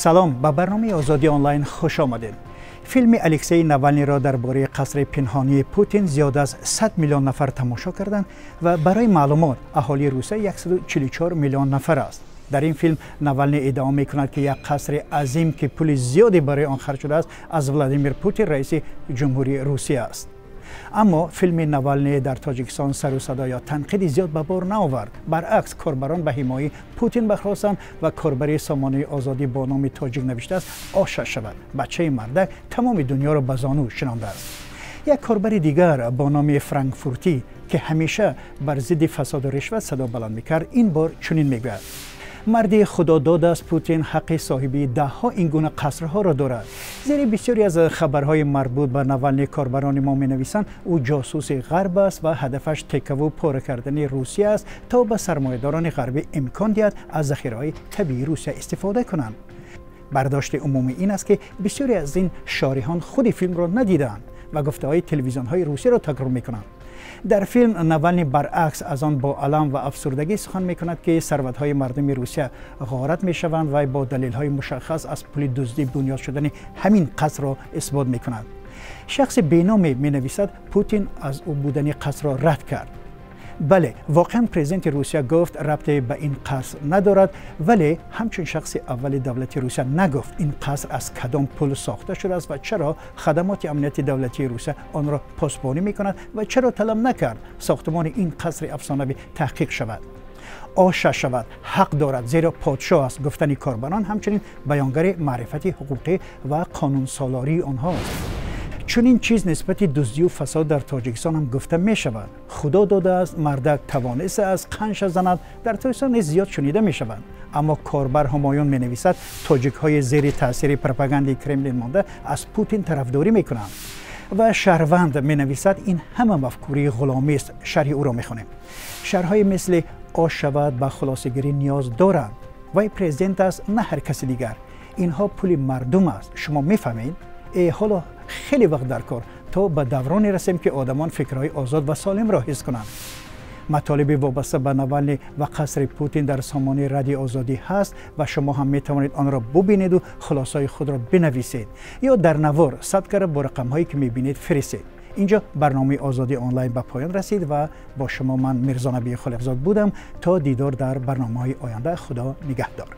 سلام، به برنامه آزادی آنلاین خوش آمدید. فیلم الکسی ناوالنی را درباره قصر پنهانی پوتین زیاد از 100 میلیون نفر تماشا کردند و برای معلومات اهالی روسیه 144 میلیون نفر است. در این فیلم ناوالنی ادعا می‌کند که یک قصر عظیم که پول زیادی برای آن خرج شده است از ولادیمیر پوتین رئیس جمهوری روسیه است. اما فیلم ناوالنی در تاجیکستان سر و صدا یا تنقید زیاد به بار نآورد. برعکس کاربران به حمایت پوتین برخاستند و کاربری سامانه آزادی با نام تاجیک نوشته است آشش شود. بچه مردک تمام دنیا را به زانو شنانده است. یک کاربر دیگر با نام فرانکفورتی که همیشه بر ضد فساد و رشوت صدا بلند می‌کرد این بار چنین میگوید: مردی خداداد است پوتین حق صاحبی ده‌ها این گونه قصرها را دارد. زیرا بسیاری از خبرهای مربوط به ناوالنی کاربران ما می‌نویسند او جاسوس غرب است و هدفش تکه و پاره کردن روسیه است تا به سرمایه‌داران غربی امکان دهد از ذخیره‌های طبیعی روسیه استفاده کنند. برداشت عمومی این است که بسیاری از این شارحان خود فیلم را ندیدند و گفته‌های تلویزیون‌های روسیه را تکرار می‌کنند. در فیلم ناوالنی برعکس از آن با الم و افسردگی سخن می‌کند که ثروت‌های مردم روسیه غارت می‌شوند و با دلیل‌های مشخص از پول دزدی بنیاد شدن همین قصر را اثبات می‌کند. شخص بینامی می‌نویسد پوتین از او بودن قصر را رد کرد. بله، واقعا پرزیدنت روسیه گفت ربطی به این قصر ندارد، ولی همچون شخص اول دولت روسیه نگفت این قصر از کدام پول ساخته شده است و چرا خدمات امنیت دولتی روسیه آن را پاسبانی می‌کند و چرا طلب نکرد ساختمان این قصر افسانه‌ای تحقیق شود. آشش شود، حق دارد زیرا پادشاه است. گفتن کاربران همچنین بیانگر معرفت حقوقی و قانون سالاری آنها است. چون این چیز نسبت دزدی و فساد در تاجیکستان هم گفته می شود. خدا داده است مردک توانسته از قنش زند در تاجیکستان زیاد شنیده می شود. اما کاربر همایون می نویسد تاجیک های زیر تاثیر پروپاگاندای کرملین مانده از پوتین طرفداری می کنند. و شهروند می نویسد این همه مفکوری غلامی است. شرح او را می خونیم. شرحهای مثل آش شود به خلاصه‌گیری نیاز دارند. وی پرزیدنت است نه هر کسی دیگر. اینها پول مردم است. شما میفهمید؟ حالا خیلی وقت در کار تا به دورانی رسیم که آدمان فکرهای آزاد و سالم را حس کنند. مطالب وابسته به ناوالنی و قصر پوتین در سامانه رادیو آزادی هست و شما هم می توانید آن را ببینید و خلاصه‌های خود را بنویسید یا در نوار ثبت کرده با رقم‌هایی که می‌بینید فرستید. اینجا برنامه آزادی آنلاین به پایان رسید و با شما من میرزا نبی خالقزاد بودم. تا دیدار در برنامه‌های آینده. خدا نگهدار.